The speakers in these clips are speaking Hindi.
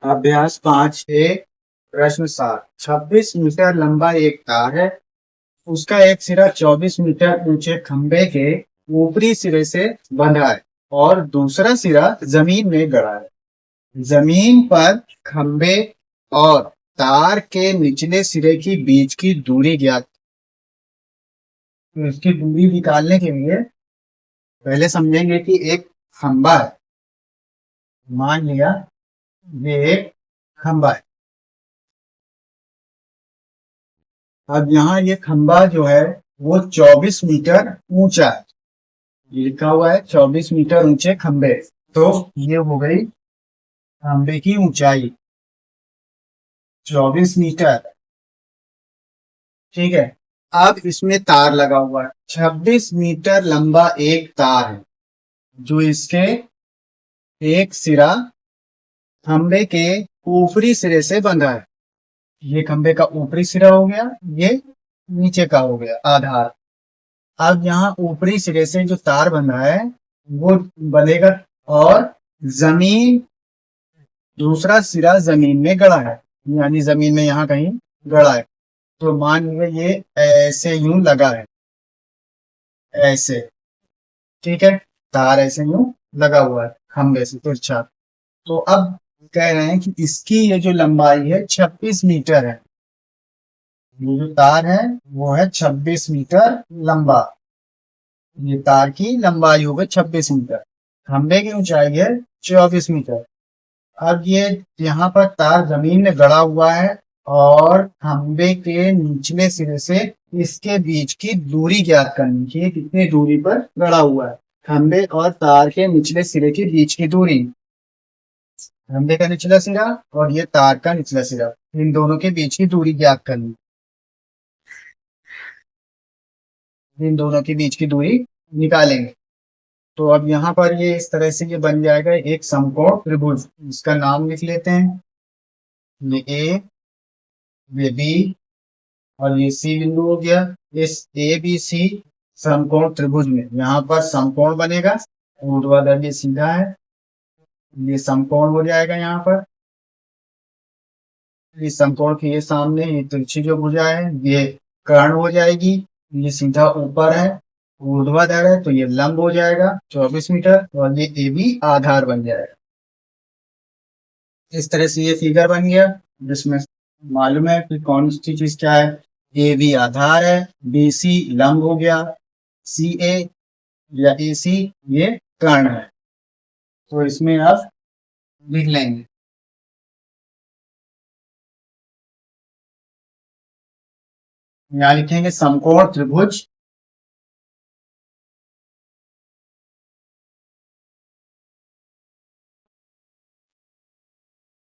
अभ्यास 5 ए प्रश्न 7। 26 मीटर लंबा एक तार है। उसका एक सिरा 24 मीटर ऊंचे खंबे के ऊपरी सिरे से बंधा है और दूसरा सिरा जमीन में गड़ा है। जमीन पर खंबे और तार के निचले सिरे की बीच की दूरी ज्ञात। तो इसकी दूरी निकालने के लिए पहले समझेंगे कि एक खंबा है। मान लिया ये एक खंबा है। अब यहाँ ये खंबा जो है वो 24 मीटर ऊंचा है। ये लिखा हुआ है 24 मीटर ऊंचे खंबे। तो ये हो गई खंबे की ऊंचाई 24 मीटर। ठीक है। अब इसमें तार लगा हुआ है। 26 मीटर लंबा एक तार है जो इसके एक सिरा खंबे के ऊपरी सिरे से बंधा है। ये खंबे का ऊपरी सिरा हो गया, ये नीचे का हो गया आधार। अब यहाँ ऊपरी सिरे से जो तार बंधा है वो बनेगा और जमीन दूसरा सिरा जमीन में गड़ा है, यानी जमीन में यहाँ कहीं गड़ा है। तो मान लीजिए ये ऐसे यूं लगा है, ऐसे। ठीक है। तार ऐसे यूं लगा हुआ है खंबे से तिरछा। तो अब कह रहे हैं कि इसकी ये जो लंबाई है 26 मीटर है। ये जो तार है वो है 26 मीटर लंबा। ये तार की लंबाई हो गई 26 मीटर। खंबे की ऊंचाई है 24 मीटर। अब ये यहाँ पर तार जमीन में गड़ा हुआ है और खंबे के निचले सिरे से इसके बीच की दूरी ज्ञात करनी चाहिए, कितनी दूरी पर गड़ा हुआ है। खंबे और तार के निचले सिरे के बीच की दूरी, खंबे का निचला सिरा और ये तार का निचला सिरा, इन दोनों के बीच की दूरी ज्ञात करनी। इन दोनों के बीच की दूरी निकालेंगे। तो अब यहाँ पर ये इस तरह से ये बन जाएगा एक समकोण त्रिभुज। इसका नाम लिख लेते हैं। ये ए, ये बी और ये सी बिंदु हो गया। इस ए बी सी समकोण त्रिभुज में यहाँ पर समकोण बनेगा। ऊर्ध्वाधर ये सीधा है, ये समकोण हो जाएगा। यहाँ पर इस समकोण के ये सामने ये तिरछी जो भुजा है ये कर्ण हो जाएगी। ये सीधा ऊपर है, ऊर्ध्वाधर है, तो ये लंब हो जाएगा 24 मीटर और ये ए बी आधार बन जाएगा। इस तरह से ये फिगर बन गया जिसमें मालूम है कि कौन सी चीज क्या है। ए बी आधार है, बी सी लंब हो गया, सी ए या ए सी ये कर्ण है। तो इसमें आप लिख लेंगे। यहाँ लिखेंगे समकोण त्रिभुज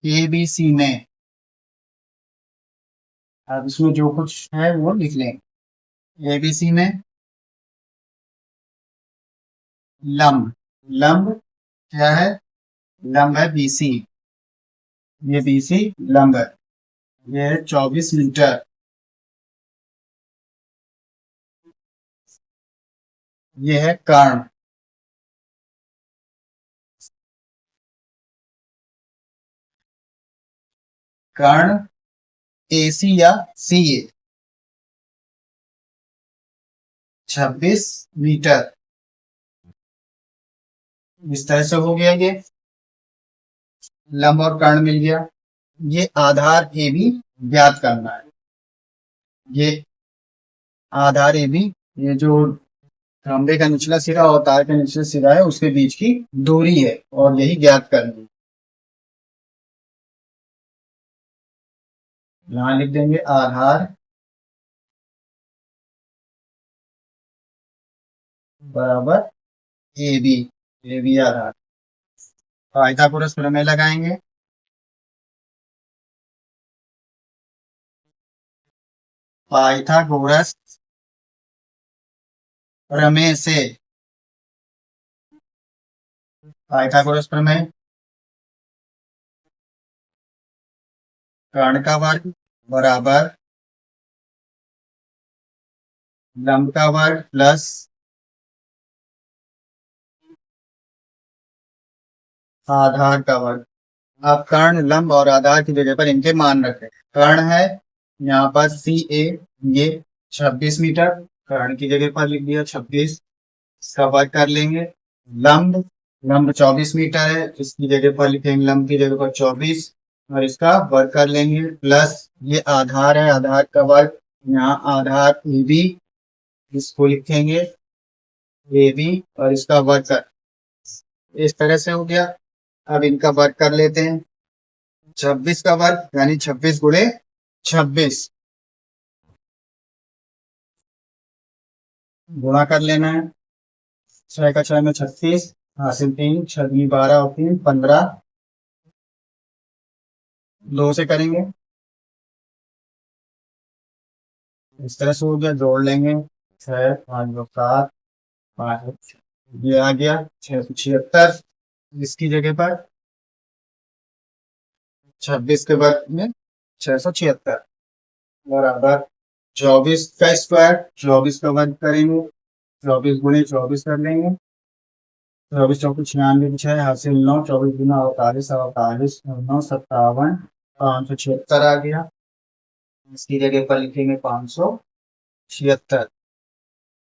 ए बी सी में। अब इसमें जो कुछ है वो लिख लेंगे। ए बी सी में लंब, लंब क्या है? लंब है बी सी। ये बी सी लंब है। ये है 24 मीटर। ये है कर्ण। कर्ण ए सी या सी ए 26 मीटर। इस तरह से हो गया ये लंब और कर्ण मिल गया। ये आधार ए बी ज्ञात करना है। ये आधार ए बी, ये जो खंबे का निचला सिरा और तार का निचला सिरा है उसके बीच की दूरी है और यही ज्ञात करनी। यहाँ लिख देंगे आधार बराबर ए बी आधार। पाइथागोरस प्रमेय लगाएंगे। पाइथागोरस प्रमेय से, पाइथागोरस प्रमेय कर्ण का वर्ग बराबर लंब का वर्ग प्लस आधार का वर्ग। आप कर्ण, लंब और आधार की जगह पर इनके मान रखें। कर्ण है यहाँ पर CA, ये 26 मीटर, कर्ण की जगह पर लिख दिया 26, इसका वर्ग कर लेंगे। लंब, लंब 24 मीटर है, इसकी जगह पर लिखेंगे लंब की जगह पर 24 और इसका वर्ग कर लेंगे। प्लस ये आधार है, आधार का वर्ग, यहाँ आधार AB, इसको लिखेंगे AB और इसका वर्ग कर, इस तरह से हो गया। अब इनका वर्ग कर लेते हैं। 26 का वर्ग यानी 26 गुणे 26, गुणा कर लेना है। 6 का 6 में 36, हासिल 3, 6 12 और 3 15, 2 से करेंगे, इस तरह से हो गया। जोड़ लेंगे 6 5 2 7 5, ये आ गया 676, इसकी जगह पर 26 के वर्ग में 676 बराबर 24 का स्क्वायर, 24 का वर्ग करेंगे, 24 गुणे 24 कर लेंगे। 24 चौकी 96 6 हासिल 9, 24 गुना 48 48 9 57, 576 आ गया। इसकी जगह पर लिखेंगे 576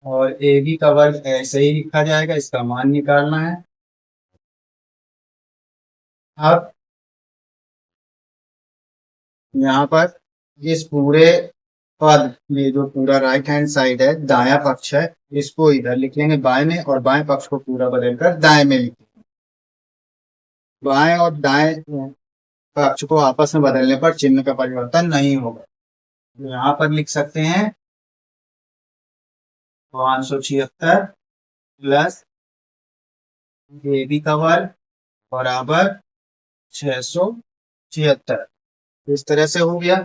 और AB का वर्ग ऐसे ही लिखा जाएगा, इसका मान निकालना है। अब यहाँ पर इस पूरे पद में जो पूरा राइट हैंड साइड है, दायां पक्ष है, इसको इधर लिख लेंगे बाएं में और बाएं पक्ष को पूरा बदलकर दाएं में लिख लेंगे। बाएं और दाएं पक्ष को आपस में बदलने पर चिन्ह का परिवर्तन नहीं होगा। तो यहाँ पर लिख सकते हैं 576 प्लस AB का वर्ग बराबर 676, इस तरह से हो गया।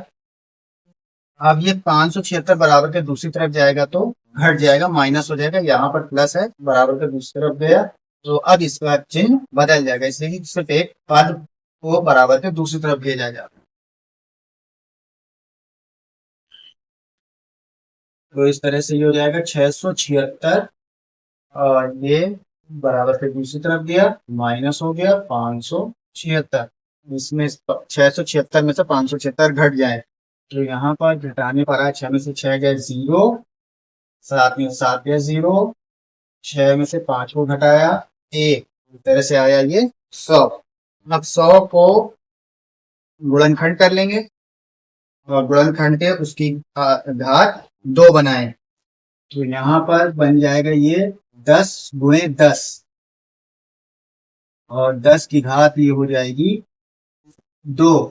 अब ये 576 बराबर के दूसरी तरफ जाएगा तो घट जाएगा, माइनस हो जाएगा, यहाँ पर प्लस है, बराबर के दूसरी तरफ गया तो अब इसका चिन्ह बदल जाएगा, इसलिए सिर्फ एक पद को बराबर के दूसरी तरफ भेजा जाएगा। तो इस तरह से ये हो जाएगा 676 और ये बराबर के दूसरी तरफ गया, माइनस हो गया 576, इसमें 676 में से 576 घट जाए तो यहाँ पर घटाने पर आया 6 में से 6 गए 0, 7 में 7 गए 0, 6 में से 5 को घटाया 1, इस तरह से आया ये 100। अब 100 को गुणनखंड कर लेंगे और गुणनखंड के उसकी घात 2 बनाए तो यहाँ पर बन जाएगा ये 10 गुणे 10 और 10 की घात ये हो जाएगी 2।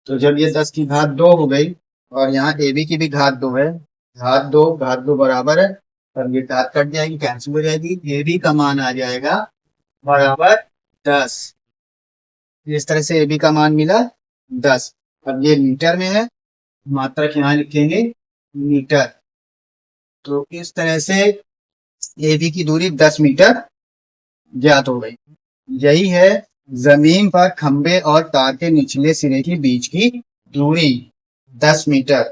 तो जब ये 10 की घात 2 हो गई और यहाँ AB की भी घात 2 है, घात 2 बराबर है, तब ये घात कट जाएगी, कैंसिल हो जाएगी, AB का मान आ जाएगा बराबर 10। इस तरह से AB का मान मिला 10। अब ये मीटर में है, मात्रक यहाँ लिखेंगे मीटर। तो इस तरह से AB की दूरी 10 मीटर ज्ञात हो गई। यही है जमीन पर खंबे और तार के निचले सिरे के बीच की दूरी 10 मीटर।